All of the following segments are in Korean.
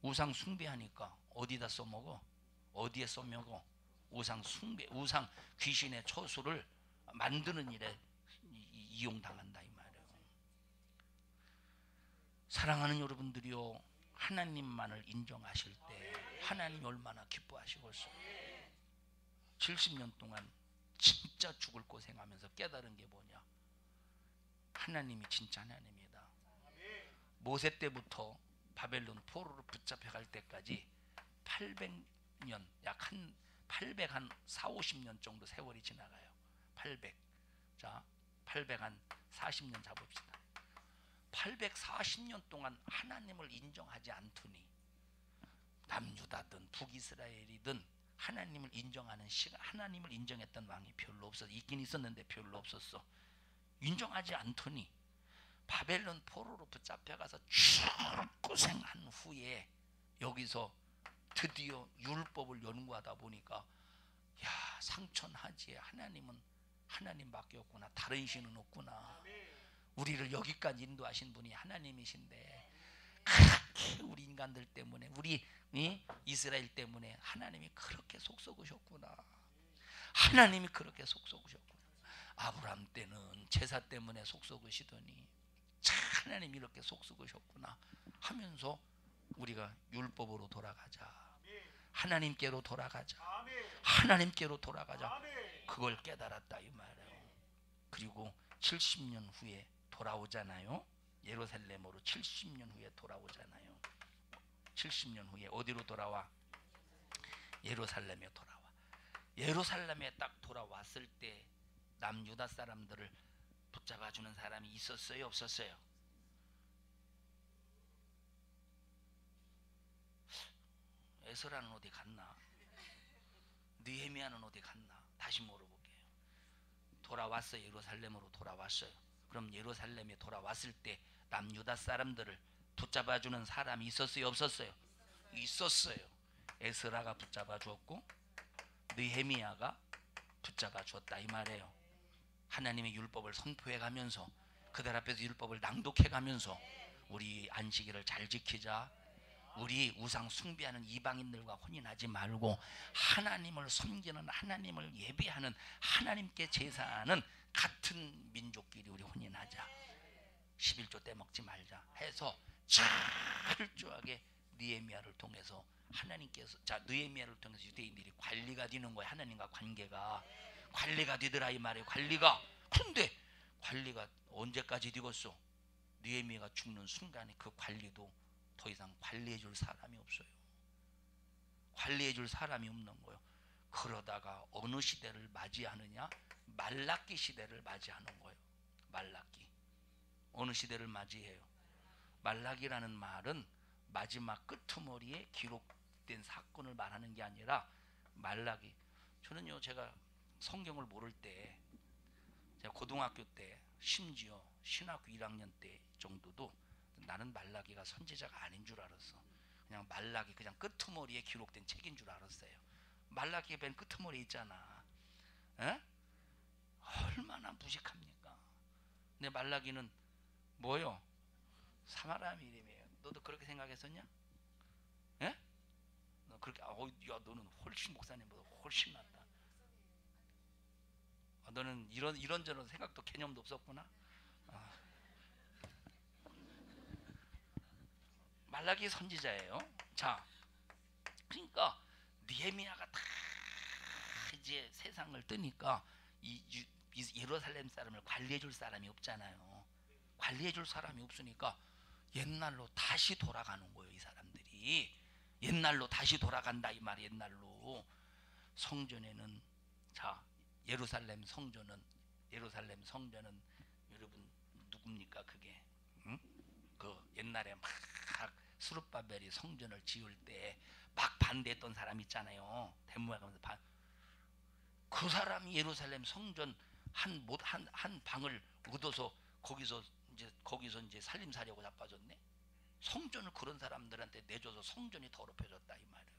우상 숭배하니까 어디다 써먹어? 어디에 써먹어? 우상 숭배, 우상 귀신의 초수를 만드는 일에 이용당한다 이 말이에요. 사랑하는 여러분들이요, 하나님만을 인정하실 때 하나님이 얼마나 기뻐하시겠어요. 70년 동안 진짜 죽을 고생하면서 깨달은 게 뭐냐? 하나님이 진짜 하나님이다. 모세 때부터 바벨론 포로로 붙잡혀갈 때까지 800년, 약 한 800한 4, 50년 정도 세월이 지나가요. 800. 자, 800한 40년 잡읍시다. 840년 동안 하나님을 인정하지 않더니 남유다든 북이스라엘이든 하나님을 인정하는 시간, 하나님을 인정했던 왕이 별로 없었어. 있긴 있었는데 별로 없었어. 인정하지 않더니 바벨론 포로로 붙잡혀가서 죽고생한 후에 여기서 드디어 율법을 연구하다 보니까 야, 상천하지에 하나님은 하나님밖에 없구나. 다른 신은 없구나. 우리를 여기까지 인도하신 분이 하나님이신데 그렇게 우리 인간들 때문에, 우리 이스라엘 때문에 하나님이 그렇게 속썩으셨구나. 하나님이 그렇게 속썩으셨구나. 아브라함 때는 제사 때문에 속썩으시더니 하나님이 이렇게 속썩으셨구나 하면서 우리가 율법으로 돌아가자, 하나님께로 돌아가자, 하나님께로 돌아가자, 그걸 깨달았다 이 말이에요. 그리고 70년 후에 돌아오잖아요. 예루살렘으로 70년 후에 돌아오잖아요. 70년 후에 어디로 돌아와? 예루살렘에 돌아와. 예루살렘에 딱 돌아왔을 때 남유다 사람들을 붙잡아주는 사람이 있었어요, 없었어요? 에스라는 어디 갔나? 느헤미야는 어디 갔나? 다시 물어볼게요. 돌아왔어요. 예루살렘으로 돌아왔어요. 그럼 예루살렘에 돌아왔을 때 남유다 사람들을 붙잡아주는 사람이 있었어요, 없었어요? 있었어요. 에스라가 붙잡아 주었고 느헤미야가 붙잡아 주었다 이 말이에요. 하나님의 율법을 선포해 가면서 그들 앞에서 율법을 낭독해 가면서 우리 안식일을 잘 지키자, 우리 우상 숭배하는 이방인들과 혼인하지 말고 하나님을 섬기는, 하나님을 예배하는, 하나님께 제사하는 같은 민족끼리 우리 혼인하자, 11조 떼먹지 말자 해서 철저하게 느헤미야를 통해서 하나님께서, 자, 느헤미야를 통해서 유대인들이 관리가 되는 거예요. 하나님과 관리가 되더라 이 말이에요. 관리가. 그런데 관리가 언제까지 되겠어? 느헤미야가 죽는 순간에 그 관리도 더 이상 관리해 줄 사람이 없어요. 관리해 줄 사람이 없는 거예요. 그러다가 어느 시대를 맞이하느냐? 말라기 시대를 맞이하는 거예요. 말라기. 어느 시대를 맞이해요? 말라기라는 말은 마지막 끄트머리에 기록된 사건을 말하는 게 아니라 말라기. 저는요, 제가 성경을 모를 때, 제가 고등학교 때, 심지어 신학교 1학년 때 정도도 나는 말라기가 선지자가 아닌 줄 알았어. 그냥 말라기, 그냥 끄트머리에 기록된 책인 줄 알았어요. 말라기에 맨 끄트머리에 있잖아. 에? 얼마나 무식합니까? 근데 말라기는 뭐요? 사마라미 이름이에요. 너도 그렇게 생각했었냐? 에? 너 그렇게, 야, 너는 훨씬 목사님보다 훨씬 낫다. 너는 이런저런 생각도 개념도 없었구나. 말라기 선지자예요. 자, 그러니까 느헤미야가 다 이제 세상을 뜨니까 이 예루살렘 사람을 관리해줄 사람이 없잖아요. 관리해줄 사람이 없으니까 옛날로 다시 돌아가는 거예요. 이 사람들이 옛날로 다시 돌아간다 이 말이. 옛날로 성전에는, 자, 예루살렘 성전은 여러분 누굽니까 그게? 응? 그 옛날에 막 스룹바벨이 성전을 지을 때 막 반대했던 사람 있잖아요. 데모에 가면서 그 사람이 예루살렘 성전 한 방을 얻어서 거기서 이제 살림살이하고 자빠졌네. 성전을 그런 사람들한테 내줘서 성전이 더럽혀졌다 이 말이에요.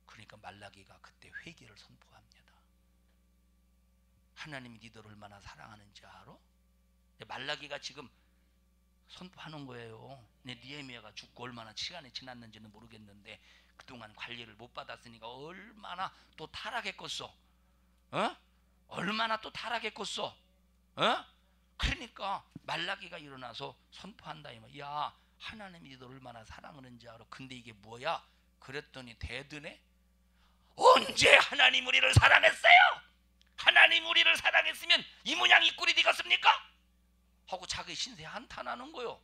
그러니까 말라기가 그때 회개를 선포합니다. 하나님이 니들 얼마나 사랑하는지 알아? 말라기가 지금 선포하는 거예요. 니에미야가 죽고 얼마나 시간이 지났는지는 모르겠는데 그동안 관리를 못 받았으니까 얼마나 또 타락했겠어. 얼마나 또 타락했겠어. 그러니까 말라기가 일어나서 선포한다 이 말. 야, 하나님이 너를 얼마나 사랑하는지 알아. 근데 이게 뭐야? 그랬더니 대드네. 언제 하나님 우리를 사랑했어요? 하나님 우리를 사랑했으면 이 모양 이 꼴이 되겠습니까? 하고 자기 신세 한탄하는 거요.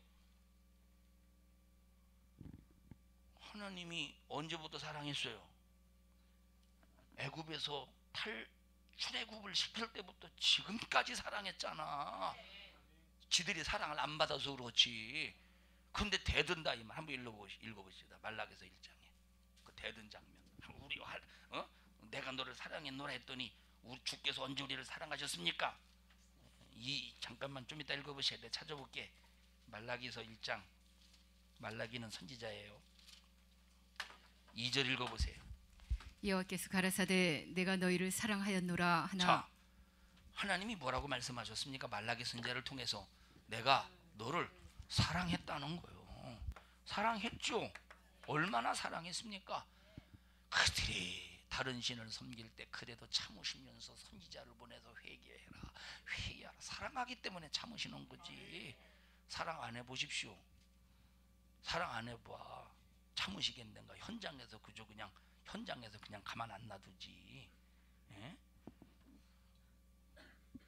하나님이 언제부터 사랑했어요? 애굽에서 출애굽을 시킬 때부터 지금까지 사랑했잖아. 지들이 사랑을 안 받아서 그렇지. 근데 대든다 이 말. 한번 읽어보시다. 말라기서 1장에 그 대든 장면. 우리 내가 너를 사랑했노라 했더니 우리 주께서 언제 우리를 사랑하셨습니까? 잠깐만 좀 이따 읽어보셔야 돼. 찾아볼게. 말라기서 1장. 말라기는 선지자예요. 2절 읽어보세요. 여호와께서 가라사대 내가 너희를 사랑하였노라 하나. 자, 하나님이 뭐라고 말씀하셨습니까? 말라기 선지자를 통해서 내가 너를 사랑했다는 거예요. 사랑했죠. 얼마나 사랑했습니까? 그들이 다른 신을 섬길 때 그래도 참으시면서 선지자를 보내서 회개하라. 사랑하기 때문에 참으시는 거지. 사랑 안 해보십시오. 사랑 안 해봐. 참으시겠는가? 현장에서 그냥 가만 안 놔두지. 예?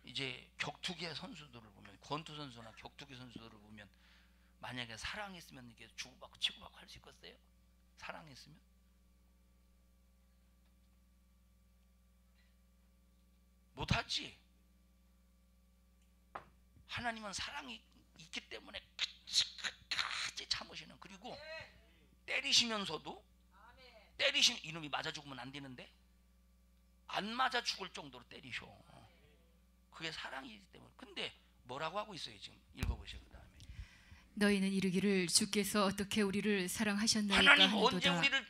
이제 격투기 선수들을 보면, 권투 선수나 격투기 선수들을 보면 만약에 사랑했으면 이게 주고받고 치고받고 할 수 있겠어요? 사랑했으면? 못하지. 하나님은 사랑이 있기 때문에 끝까지 참으시는. 그리고 때리시면서도 이놈이 맞아 죽으면 안 되는데 안 맞아 죽을 정도로 때리셔. 그게 사랑이기 때문에. 근데 뭐라고 하고 있어요 지금? 읽어보세요. 그 다음에 너희는 이르기를 주께서 어떻게 우리를 사랑하셨나이까 하나님 하는도다. 언제 우리를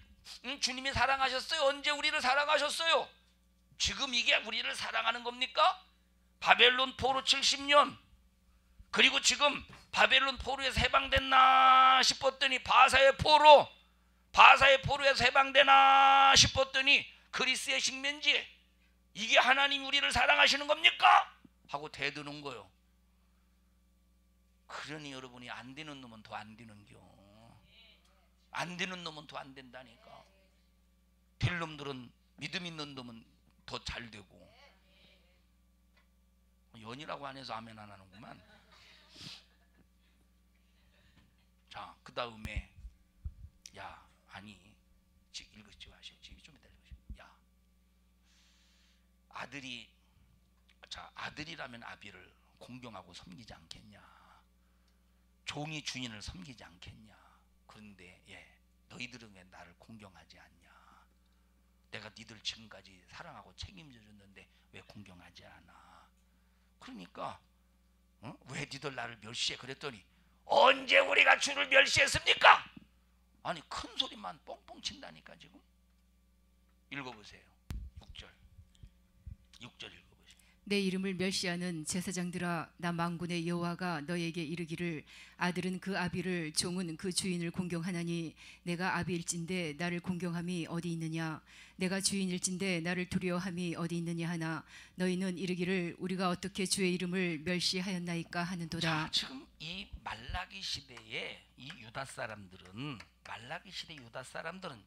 주님이 사랑하셨어요? 언제 우리를 사랑하셨어요? 지금 이게 우리를 사랑하는 겁니까? 바벨론 포로 70년 그리고 지금 바벨론 포로에서 해방됐나 싶었더니 바사의 포로에서 해방되나 싶었더니 그리스의 식민지. 이게 하나님 우리를 사랑하시는 겁니까? 하고 대드는 거요. 그러니 여러분이 안 되는 놈은 더 안 되는겨. 안 되는 놈은 더 안 된다니까. 될 놈들은, 믿음 있는 놈은 더 잘 되고. 연이라고 안 해서 아멘 안 하는구만. 자, 그 다음에 지금 읽으시지 마세요. 지금 좀 이따 읽으세요. 아들이라면 아비를 공경하고 섬기지 않겠냐? 종이 주인을 섬기지 않겠냐? 그런데 너희들은 왜 나를 공경하지 않냐? 내가 니들 지금까지 사랑하고 책임져 줬는데 왜 공경하지 않아? 그러니까 왜 니들 나를 멸시해? 그랬더니 언제 우리가 주를 멸시했습니까? 아니 큰 소리만 뻥뻥 친다니까. 지금 읽어보세요. 6절 읽어보세요. 내 이름을 멸시하는 제사장들아, 나 만군의 여호와가 너에게 이르기를 아들은 그 아비를, 종은 그 주인을 공경하나니 내가 아비일진데 나를 공경함이 어디 있느냐? 내가 주인일진데 나를 두려워함이 어디 있느냐 하나 너희는 이르기를 우리가 어떻게 주의 이름을 멸시하였나이까 하는도다. 자, 지금 이 말라기 시대의 이 유다 사람들은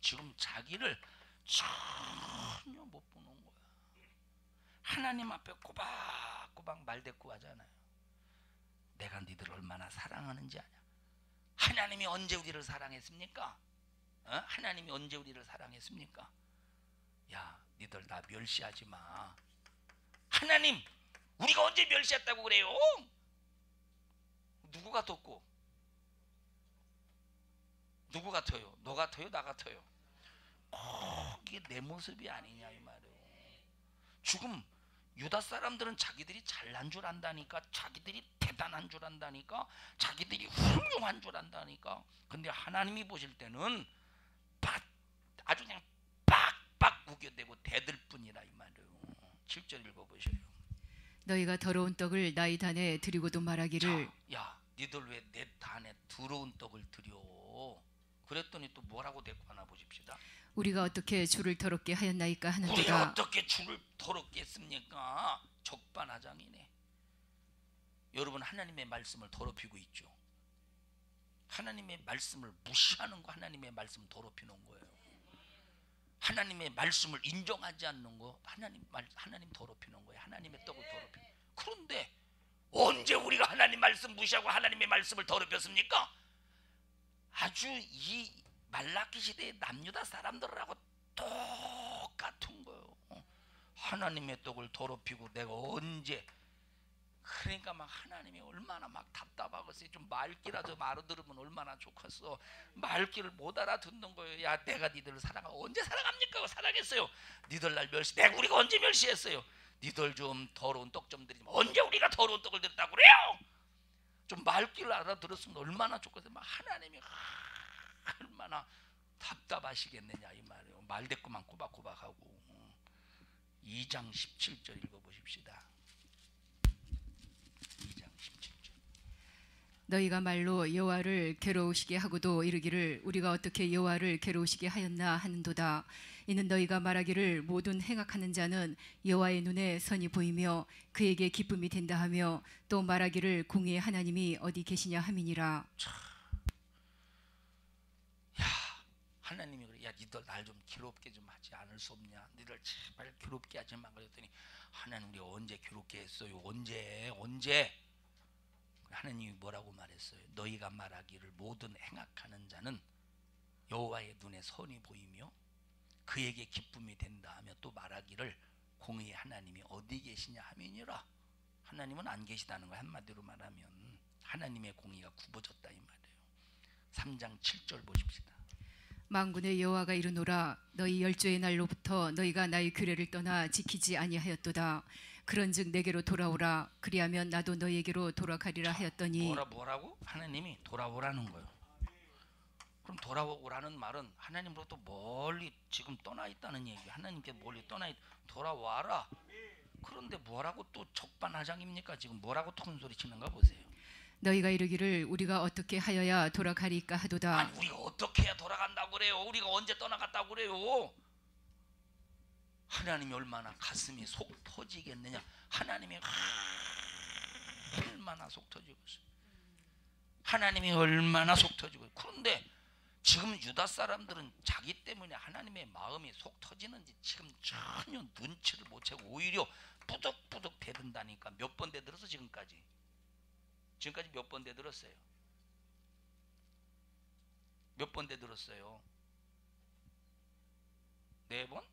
지금 자기를 전혀 못 보는 거야. 하나님 앞에 꼬박꼬박 말대꾸 하잖아요. 내가 니들을 얼마나 사랑하는지 아냐? 하나님이 언제 우리를 사랑했습니까? 하나님이 언제 우리를 사랑했습니까? 야, 니들 나 멸시하지 마. 하나님, 우리가 언제 멸시했다고 그래요? 누구 같았고? 누구 같아요? 너 같아요? 나 같아요? 이게 내 모습이 아니냐 이 말이에요. 지금 유다 사람들은 자기들이 잘난 줄 안다니까, 자기들이 대단한 줄 안다니까, 자기들이 훌륭한 줄 안다니까. 근데 하나님이 보실 때는 아주 그냥 빡빡 우겨대고 대들 뿐이라 이 말이에요. 7절 읽어보세요. 너희가 더러운 떡을 나의 단에 드리고도 말하기를. 자, 야, 니들 왜 내 안에 더러운 떡을 드려? 그랬더니 또 뭐라고 대꾸하나 보십시다. 우리가 어떻게 주를 더럽게 하였나이까 우리가 하는도다. 어떻게 주를 더럽게 했습니까? 적반하장이네. 여러분, 하나님의 말씀을 더럽히고 있죠. 하나님의 말씀을 무시하는 거, 하나님의 말씀 더럽히는 거예요. 하나님의 말씀을 인정하지 않는 거, 하나님 더럽히는 거예요. 하나님의 떡을 더럽히는. 그런데 언제 우리가 하나님 말씀 무시하고 하나님의 말씀을 더럽혔습니까? 아주 이 말라기 시대의 남유다 사람들하고 똑같은 거예요. 하나님의 떡을 더럽히고 내가 언제, 그러니까 막 하나님이 얼마나 막 답답하겠어요. 좀 말귀라도 알아들으면 얼마나 좋겠어. 말귀를 못 알아듣는 거예요. 야, 내가 니들을 사랑하고 언제 사랑합니까? 사랑했어요. 니들 날 멸시, 내가 우리가 언제 멸시했어요? 니들 좀 더러운 떡 좀 드리지만 언제 우리가 더러운 떡을 드렸다고 그래요? 좀 말귀를 알아들었으면 얼마나 좋겠어요. 막 하나님이 얼마나 답답하시겠느냐 이 말이에요. 말대꾸만 꼬박꼬박하고. 2장 17절 읽어보십시다. 2장 17절. 너희가 말로 여호와를 괴로우시게 하고도 이르기를 우리가 어떻게 여호와를 괴로우시게 하였나 하는도다. 이는 너희가 말하기를 모든 행악하는 자는 여호와의 눈에 선이 보이며 그에게 기쁨이 된다 하며 또 말하기를 공의의 하나님이 어디 계시냐 함이니라. 야, 하나님이 그래. 야, 니들 날 좀 괴롭게 좀 하지 않을 수 없냐? 니들 제발 괴롭게 하지 마. 그랬더니 하나님 우리 언제 괴롭게 했어요? 언제? 하나님이 뭐라고 말했어요? 너희가 말하기를 모든 행악하는 자는 여호와의 눈에 선이 보이며 그에게 기쁨이 된다 하며 또 말하기를 공의의 하나님이 어디 계시냐 하면이라. 하나님은 안 계시다는 거예요. 한마디로 말하면 하나님의 공의가 굽어졌다 이 말이에요. 3장 7절 보십시다. 만군의 여호와가 이르노라 너희 열조의 날로부터 너희가 나의 규례를 떠나 지키지 아니하였도다. 그런즉 내게로 돌아오라. 그리하면 나도 너희에게로 돌아가리라 하였더니. 뭐라고? 하나님이 돌아오라는 거예요. 그럼 돌아오라는 말은 하나님으로부터 멀리 지금 떠나 있다는 얘기예요. 하나님께 멀리 돌아와라. 그런데 뭐라고 또 적반하장입니까? 지금 뭐라고 큰 소리 치는가 보세요. 너희가 이르기를 우리가 어떻게 하여야 돌아가리까 하도다. 아니, 우리가 어떻게 해야 돌아간다고 그래요? 우리가 언제 떠나갔다고 그래요? 하나님이 얼마나 가슴이 속 터지겠느냐. 하나님이 얼마나 속 터지겠어요. 하나님이 얼마나 속 터지고. 그런데 지금 유다 사람들은 자기 때문에 하나님의 마음이 속 터지는지 지금 전혀 눈치를 못 채고 오히려 뿌덕뿌덕 대든다니까. 몇 번 대들어서 지금까지 몇 번 대들었어요? 몇 번 대들었어요? 4번?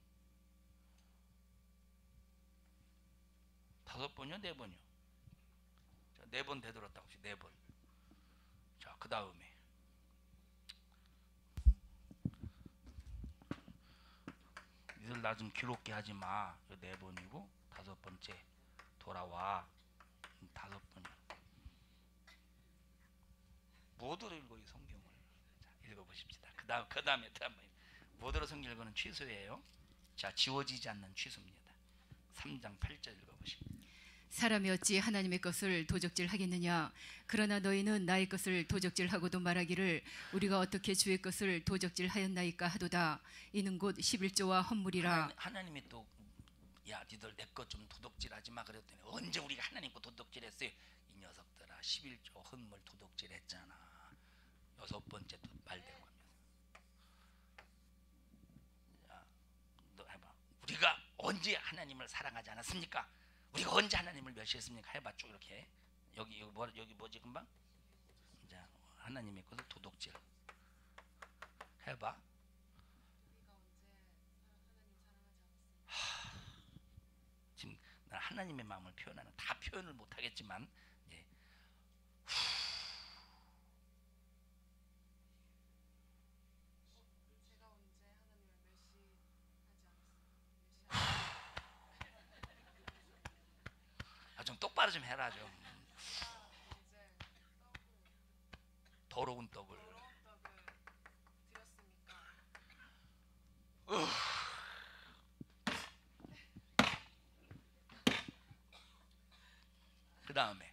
5번이요? 4번이요? 자, 4번 되돌았다고 합시다. 4번. 자, 그 다음에 니들 나 좀 괴롭게 하지 마. 4번이고 5번째 돌아와. 5번이야. 뭐들어 읽어 이 성경을. 자, 읽어보십시다. 그 다음에 뭐들어 성경 읽어는 취소예요. 자, 지워지지 않는 취소입니다. 3장 8절 읽어보십니다. 사람이 어찌 하나님의 것을 도적질하겠느냐. 그러나 너희는 나의 것을 도적질하고도 말하기를 우리가 어떻게 주의 것을 도적질하였나이까 하도다. 이는 곧 11조와 헌물이라. 하나님이 또 야, 니들 내 것 좀 도둑질하지 마 그랬더니 언제 우리가 하나님 거 도둑질했어요? 이 녀석들아, 11조 헌물 도둑질했잖아. 6번째 또 말대로 하면서. 야, 너 해봐. 우리가 언제 하나님을 사랑하지 않았습니까? 우리가 언제 하나님을 멸시했습니까? 해봐 쭉 이렇게. 여기 뭐지 금방? 자, 하나님의 것을 도둑질. 해봐. 지금 난 하나님의 마음을 표현하는, 다 표현을 못하겠지만, 예. 좀 똑바로 좀 해라 좀. 더러운 떡을. 그 다음에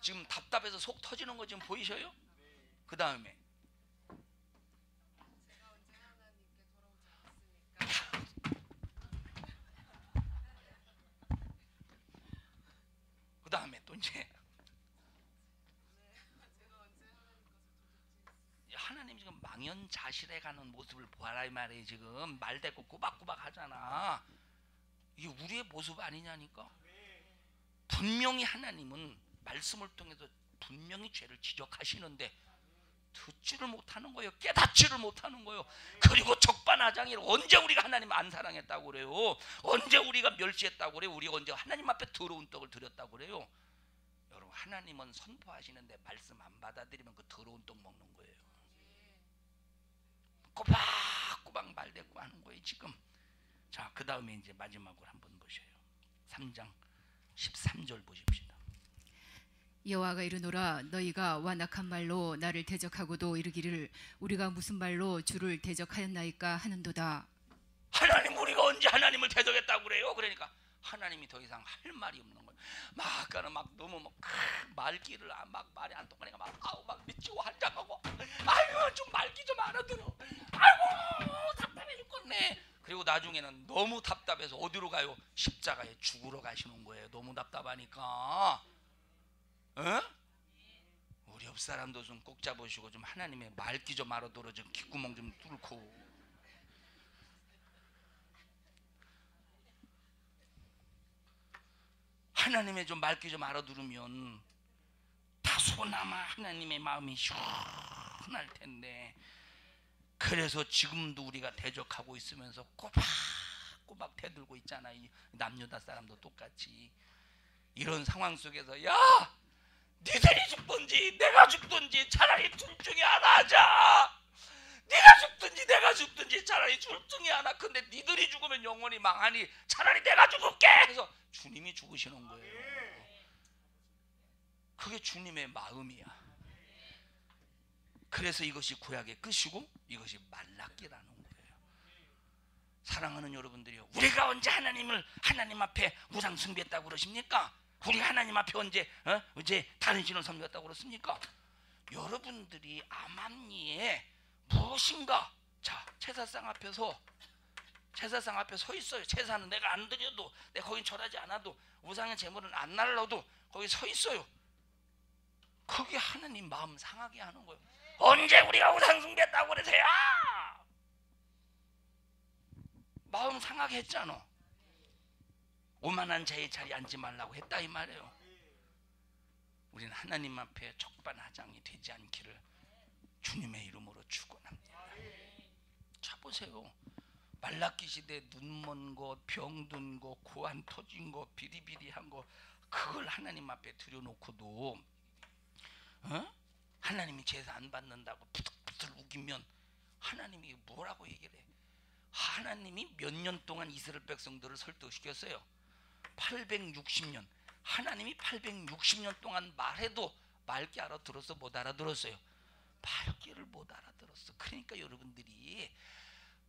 지금 답답해서 속 터지는 거 지금 보이셔요? 그 다음에 또 이제 하나님 지금 망연자실해 가는 모습을 보아라 이 말이에요. 지금 말대꾸 꼬박꼬박 하잖아. 이게 우리의 모습 아니냐니까. 분명히 하나님은 말씀을 통해서 분명히 죄를 지적하시는데 듣지를 못하는 거예요. 깨닫지를 못하는 거예요. 그리고 적반하장이라. 언제 우리가 하나님 안 사랑했다고 그래요? 언제 우리가 멸시했다고 그래요? 우리가 언제 하나님 앞에 더러운 떡을 드렸다고 그래요? 여러분, 하나님은 선포하시는데 말씀 안 받아들이면 그 더러운 떡 먹는 거예요. 꼬박꼬박 말대꾸 하는 거예요 지금. 자, 그 다음에 이제 마지막으로 한번 보셔요. 3장 13절 보십시다. 여호와가 이르노라 너희가 완악한 말로 나를 대적하고도 이르기를 우리가 무슨 말로 주를 대적하였나이까 하는도다. 하나님, 우리가 언제 하나님을 대적했다고 그래요? 그러니까 하나님이 더 이상 할 말이 없는 거예요. 막 아까는 막 너무 막 말귀를 막 말이 안 통하니까 막 아우 막 미치고 한장하고 아이고 좀 말귀 좀 알아들어. 아이고 답답해 죽겠네. 그리고 나중에는 너무 답답해서 어디로 가요? 십자가에 죽으러 가시는 거예요. 너무 답답하니까. 어? 우리 옆 사람도 좀 꼭 잡으시고 좀 하나님의 말귀 좀 알아들어. 좀 귓구멍 좀 뚫고. 하나님의 좀 말귀 좀 알아들으면 다소나마 하나님의 마음이 시원할 텐데. 그래서 지금도 우리가 대적하고 있으면서 꼬박꼬박 대들고 있잖아. 이 남유다 사람도 똑같이. 이런 상황 속에서 야, 니들이 죽든지 내가 죽든지 차라리 둘 중에 하나 하자. 네가 죽든지 내가 죽든지 차라리 둘 중에 하나. 근데 니들이 죽으면 영원히 망하니 차라리 내가 죽을게. 그래서 주님이 죽으시는 거예요. 그게 주님의 마음이야. 그래서 이것이 구약의 끝이고 이것이 말라기라는 거예요. 사랑하는 여러분들이요, 우리가 언제 하나님 앞에 우상 숭배했다고 그러십니까? 우리가 하나님 앞에 언제 다른 신을 섬겼다고 그렇습니까? 여러분들이 암암리에 무엇인가, 자, 제사상 앞에 서 있어요. 제사는 내가 안 드려도, 내가 거긴 절하지 않아도, 우상의 제물은 안 날라도 거기 서 있어요. 그게 하나님 마음 상하게 하는 거예요. 언제 우리가 우상 숭배했다고 그러세요? 마음 상하게 했잖아. 오만한 자의 자리에 앉지 말라고 했다 이 말이에요. 우리는 하나님 앞에 적반하장이 되지 않기를 주님의 이름으로 축원합니다. 자, 보세요. 말라기 시대 눈먼 거, 병든 거, 고안 터진 거, 비리비리한 거, 그걸 하나님 앞에 들여놓고도 하나님이 제사 안 받는다고 부들부들 우기면 하나님이 뭐라고 얘기를 해? 하나님이 몇 년 동안 이스라엘 백성들을 설득시켰어요? 860년. 하나님이 860년 동안 말해도 말귀 알아들어서 못 알아들었어요. 말귀를 못 알아들었어. 그러니까 여러분들이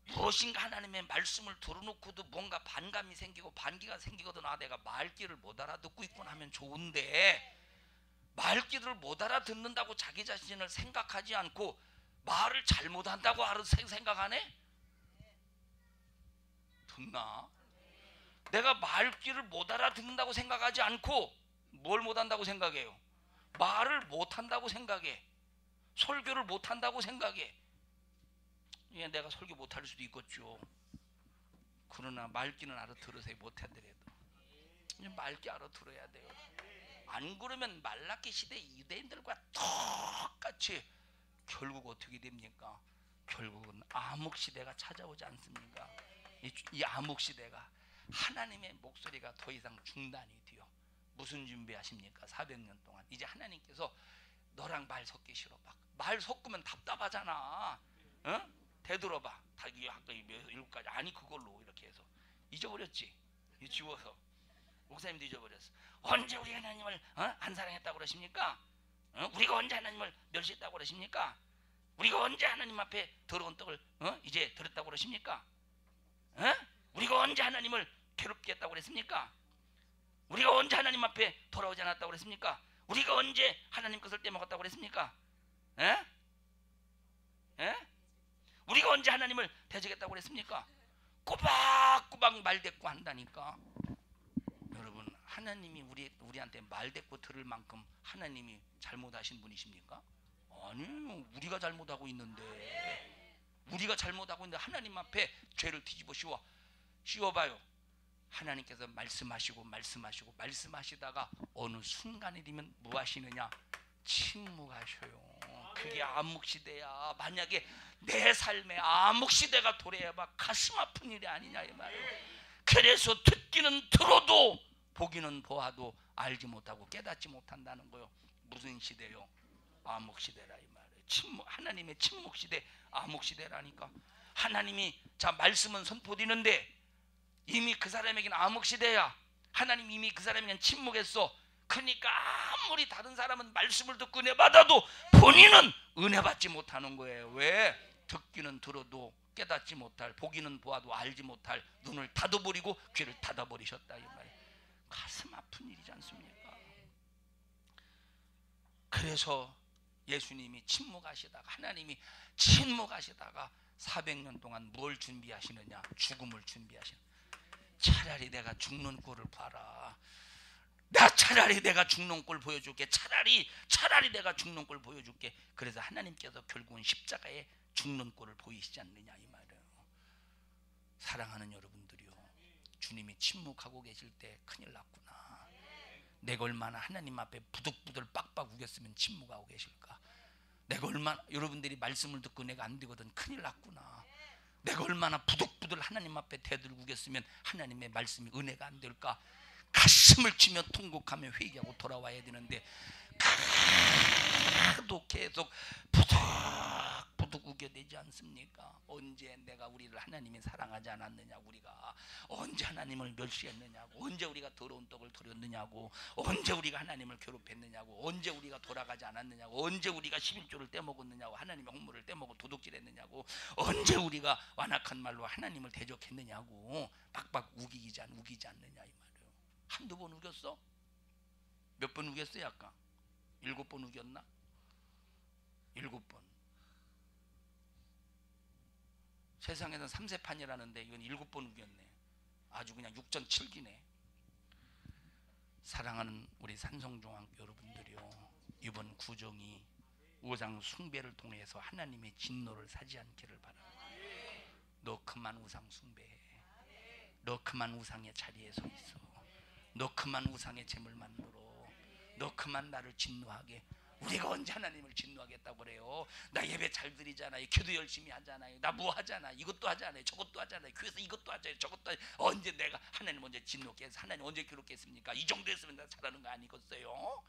무엇인가 하나님의 말씀을 들어놓고도 뭔가 반감이 생기고 반기가 생기거든. 아, 내가 말귀를 못 알아듣고 있구나 하면 좋은데, 말귀를 못 알아듣는다고 자기 자신을 생각하지 않고 말을 잘못한다고 생각하네? 듣나? 내가 말귀를 못 알아듣는다고 생각하지 않고 뭘 못한다고 생각해요? 말을 못한다고 생각해. 설교를 못한다고 생각해. 예, 내가 설교 못할 수도 있겠죠. 그러나 말귀는 알아들으세요. 못하더라도 말귀 알아들어야 돼요. 안 그러면 말라기 시대 유대인들과 똑같이 결국 어떻게 됩니까? 결국은 암흑시대가 찾아오지 않습니까? 이 암흑시대가 하나님의 목소리가 더 이상 중단이 돼요. 무슨 준비하십니까? 400년 동안 이제 하나님께서 너랑 말 섞기 싫어. 말 섞으면 답답하잖아. 어? 되돌아봐. 다 아까 7가지 아니 그걸로 이렇게 해서 잊어버렸지. 지워서 목사님도 잊어버렸어. 언제 우리가 하나님을 안 사랑했다고 그러십니까? 우리가 언제 하나님을 멸시했다고 그러십니까? 우리가 언제 하나님 앞에 더러운 떡을 이제 드렸다고 그러십니까? 우리가 언제 하나님을 괴롭게 했다고 그랬습니까? 우리가 언제 하나님 앞에 돌아오지 않았다고 그랬습니까? 우리가 언제 하나님 것을 떼먹었다고 그랬습니까? 에? 에? 우리가 언제 하나님을 대적했다고 그랬습니까? 꼬박꼬박 말대꾸 한다니까. 여러분, 하나님이 우리한테 말대꾸 들을 만큼 하나님이 잘못하신 분이십니까? 아니요. 우리가 잘못하고 있는데, 하나님 앞에 죄를 뒤집어 씌워봐요. 하나님께서 말씀하시다가 어느 순간이 되면 뭐 하시느냐? 침묵하셔요. 그게 암묵시대야. 만약에 내 삶에 암묵시대가 도래해봐 가슴 아픈 일이 아니냐 이 말이에요. 그래서 듣기는 들어도 보기는 보아도 알지 못하고 깨닫지 못한다는 거요. 무슨 시대요? 암묵시대라 이 말이에요. 하나님의 침묵시대, 암묵시대라니까. 하나님이 자 말씀은 선포되는데 이미 그 사람에게는 암묵시대야. 하나님 이미 그 사람에게는 침묵했어. 그러니까 아무리 다른 사람은 말씀을 듣고 은혜 받아도 본인은 은혜 받지 못하는 거예요. 왜? 듣기는 들어도 깨닫지 못할, 보기는 보아도 알지 못할 눈을 닫아버리고 귀를 닫아버리셨다 이 말이에요. 가슴 아픈 일이지 않습니까? 그래서 예수님이 하나님이 침묵하시다가 400년 동안 뭘 준비하시느냐? 죽음을 준비하시는. 차라리 내가 죽는 꼴을 봐라. 차라리 내가 죽는 꼴 보여줄게. 차라리 내가 죽는 꼴 보여줄게. 그래서 하나님께서 결국은 십자가에 죽는 꼴을 보이시지 않느냐 이 말이에요. 사랑하는 여러분들이요, 주님이 침묵하고 계실 때 큰일 났구나. 내가 얼마나 하나님 앞에 부들부들 빡빡 우겼으면 침묵하고 계실까. 내가 얼마나, 여러분들이 말씀을 듣고 내가 안 되거든 큰일 났구나. 내가 얼마나 부들부들 하나님 앞에 대들고 우겼으면 하나님의 말씀이 은혜가 안 될까. 가슴을 치며 통곡하며 회개하고 돌아와야 되는데 그래도 계속 부득부득 우겨대지 않습니까? 언제 내가 우리를 하나님이 사랑하지 않았느냐고, 우리가 언제 하나님을 멸시했느냐고, 언제 우리가 더러운 떡을 들였느냐고, 언제 우리가 하나님을 괴롭혔느냐고, 언제 우리가 돌아가지 않았느냐고, 언제 우리가 11조를 떼먹었느냐고, 하나님의 홍물을 떼먹고 도둑질했느냐고, 언제 우리가 완악한 말로 하나님을 대적했느냐고 빡빡 우기지 않느냐 이 말이에요. 한두 번 우겼어? 몇 번 우겼어요? 아까 7번 우겼나? 7번. 세상에는 3세판이라는데 이건 7번 우겼네. 아주 그냥 6전7기네. 사랑하는 우리 산성중앙교 여러분들이요, 이번 구정이 우상 숭배를 통해서 하나님의 진노를 사지 않기를 바랍니다. 너 그만 우상 숭배해. 너 그만 우상의 자리에 서 있어. 너 그만 우상의 재물 만들어. 너 그만 나를 진노하게. 우리가 언제 하나님을 진노하겠다고 그래요? 나 예배 잘 드리잖아요. 기도 열심히 하잖아요. 나 뭐 하잖아요. 이것도 하잖아요. 저것도 하잖아요. 교회에서 이것도 하잖아요. 저것도 하잖아요. 언제 내가 하나님 언제 진노게 해서 하나님 언제 괴롭겠습니까? 이 정도 했으면 나 잘하는 거 아니겠어요?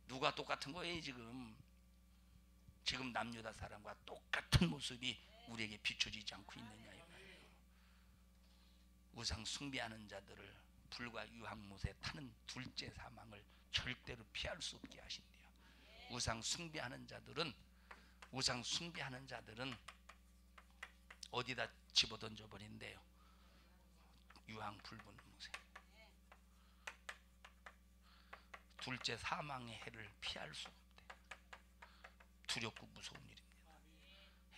누가 똑같은 거예요? 지금 남유다 사람과 똑같은 모습이 우리에게 비춰지지 않고 있느냐 이 말이에요. 우상 숭배하는 자들을 불과 유황못에 타는 둘째 사망을 절대로 피할 수 없게 하신대요. 우상 숭배하는 자들은 어디다 집어던져 버린대요? 유황 붉은 못에. 둘째 사망의 해를 피할 수 없대. 두렵고 무서운 일입니다.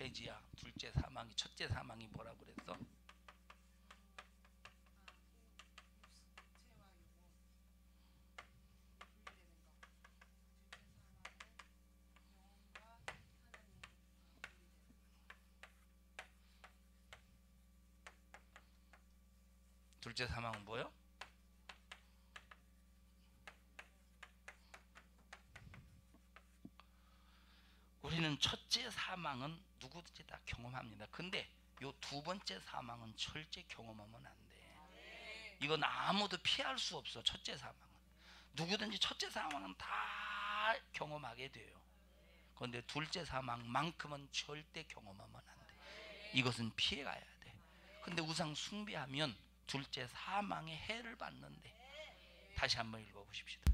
혜지야, 첫째 사망이 뭐라고 그랬어? 둘째 사망은 뭐요? 우리는 첫째 사망은 누구든지 다 경험합니다. 근데 요 두 번째 사망은 절대 경험하면 안 돼. 이건 아무도 피할 수 없어. 첫째 사망은 누구든지 첫째 사망은 다 경험하게 돼요. 그런데 둘째 사망만큼은 절대 경험하면 안 돼. 이것은 피해가야 돼. 근데 우상 숭배하면 둘째 사망의 해를 받는데. 다시 한번 읽어보십시다.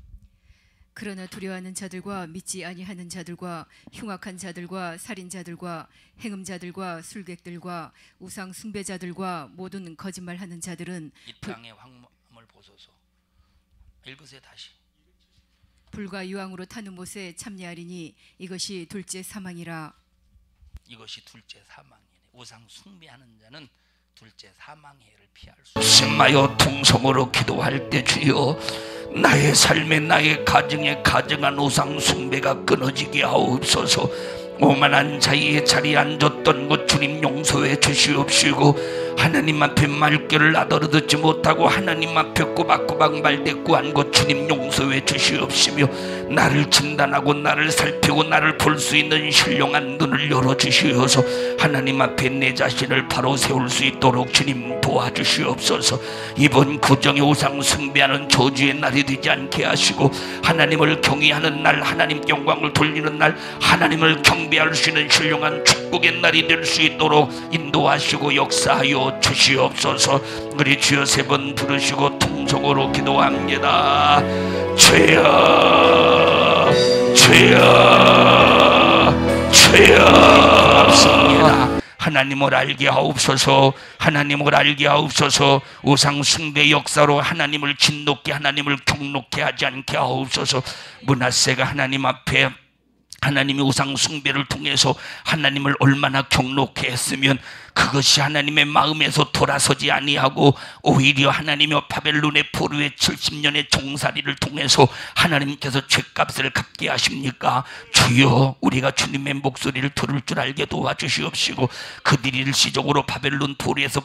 그러나 두려워하는 자들과 믿지 아니하는 자들과 흉악한 자들과 살인자들과 행음자들과 술객들과 우상 숭배자들과 모든 거짓말하는 자들은 이 땅의 황망을 보소서. 읽으세요 다시. 불과 유황으로 타는 못에 참여하리니 이것이 둘째 사망이라. 이것이 둘째 사망이네. 우상 숭배하는 자는 둘째 사망의 해를 피할 수 있습니다. 심하여 통성으로 기도할 때 주여 나의 삶에 나의 가정에 가정한 우상 숭배가 끊어지게 하옵소서. 오만한 자의 자리에 앉았던 것 주님 용서해 주시옵시고, 하나님 앞에 말귀를 알아듣지 못하고 하나님 앞에 꼬박꼬박 말대꾸한 것 주님 용서해 주시옵시며, 나를 진단하고 나를 살피고 나를 볼 수 있는 신령한 눈을 열어주시어서 하나님 앞에 내 자신을 바로 세울 수 있도록 주님 도와주시옵소서. 이번 구정의 우상 숭배하는 저주의 날이 되지 않게 하시고, 하나님을 경외하는 날, 하나님 영광을 돌리는 날, 하나님을 경배할 수 있는 신령한 축복의 날이 될 수 있도록 인도하시고 역사하여 주시옵소서. 우리 주여 세 번 부르시고 통성으로 기도합니다. 주여 주여 주여. 없습니다. 하나님을 알게 하옵소서. 하나님을 알게 하옵소서. 우상 숭배 역사로 하나님을 진노케 하나님을 경노케 하지 않게 하옵소서. 므낫세가 하나님 앞에 하나님의 우상 숭배를 통해서 하나님을 얼마나 경노케 했으면 그것이 하나님의 마음에서 돌아서지 아니하고 오히려 하나님의 바벨론의 포로의 70년의 종살이를 통해서 하나님께서 죄값을 갚게 하십니까? 주여, 우리가 주님의 목소리를 들을 줄 알게 도와주시옵시고, 그들이 일시적으로 바벨론 포로에서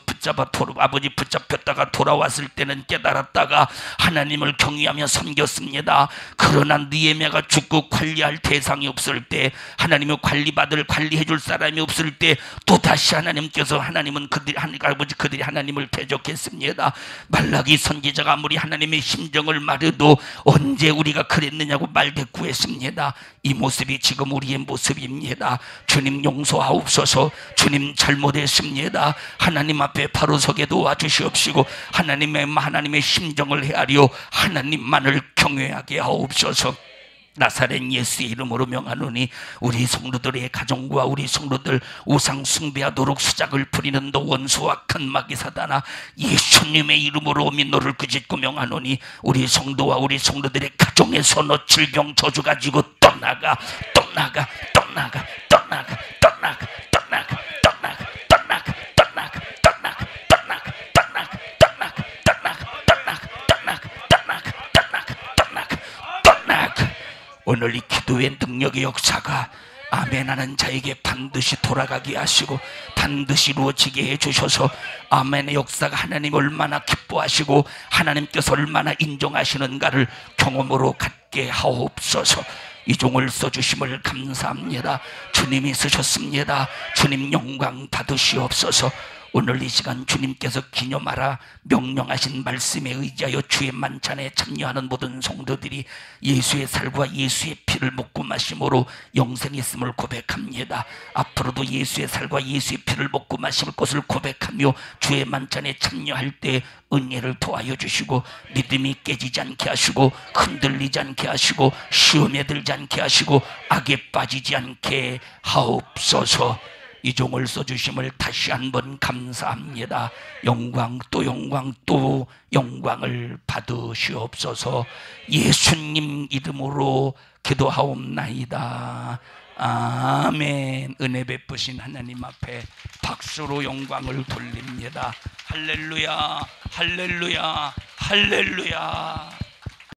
아버지 붙잡혔다가 돌아왔을 때는 깨달았다가 하나님을 경외하며 섬겼습니다. 그러나 느헤미야가 죽고 관리할 대상이 없을 때, 하나님의 관리해줄 사람이 없을 때 또다시 하나님께서 그들이 하나님을 대적했습니다. 말라기 선지자가 아무리 하나님의 심정을 말해도 언제 우리가 그랬느냐고 말대꾸했습니다. 이 모습이 지금 우리의 모습입니다. 주님 용서하옵소서. 주님 잘못했습니다. 하나님 앞에 바로 서게 도와주시옵시고, 하나님의 심정을 헤아려 하나님만을 경외하게 하옵소서. 나사렛 예수의 이름으로 명하노니 우리 성도들의 가정과 우리 성도들 우상 숭배하도록 수작을 부리는 너 원수와 큰 마귀 사단아, 예수님의 이름으로 민노를 꾸짖고 명하노니 우리 성도와 우리 성도들의 가정에서 너 질병 저주 가지고 떠나가 떠나가 떠나가 떠나가 떠나가 떠나가 떠나가 떠나가 떠나가 떠나가 떠나가 떠나가 떠나가 떠나가 떠나가 떠나가. 오늘 이 기도의 능력의 역사가 아멘하는 자에게 반드시 돌아가게 하시고 반드시 이루어지게 해주셔서, 아멘의 역사가 하나님 얼마나 기뻐하시고 하나님께서 얼마나 인정하시는가를 경험으로 갖게 하옵소서. 이 종을 써주심을 감사합니다. 주님이 쓰셨습니다. 주님 영광 받으시옵소서. 오늘 이 시간 주님께서 기념하라 명령하신 말씀에 의지하여 주의 만찬에 참여하는 모든 성도들이 예수의 살과 예수의 피를 먹고 마심으로 영생이 있음을 고백합니다. 앞으로도 예수의 살과 예수의 피를 먹고 마실 것을 고백하며 주의 만찬에 참여할 때 은혜를 도와여 주시고, 믿음이 깨지지 않게 하시고 흔들리지 않게 하시고 시험에 들지 않게 하시고 악에 빠지지 않게 하옵소서. 이 종을 써주심을 다시 한번 감사합니다. 영광 또 영광 또 영광을 받으시옵소서. 예수님 이름으로 기도하옵나이다. 아멘. 은혜 베푸신 하나님 앞에 박수로 영광을 돌립니다. 할렐루야 할렐루야 할렐루야.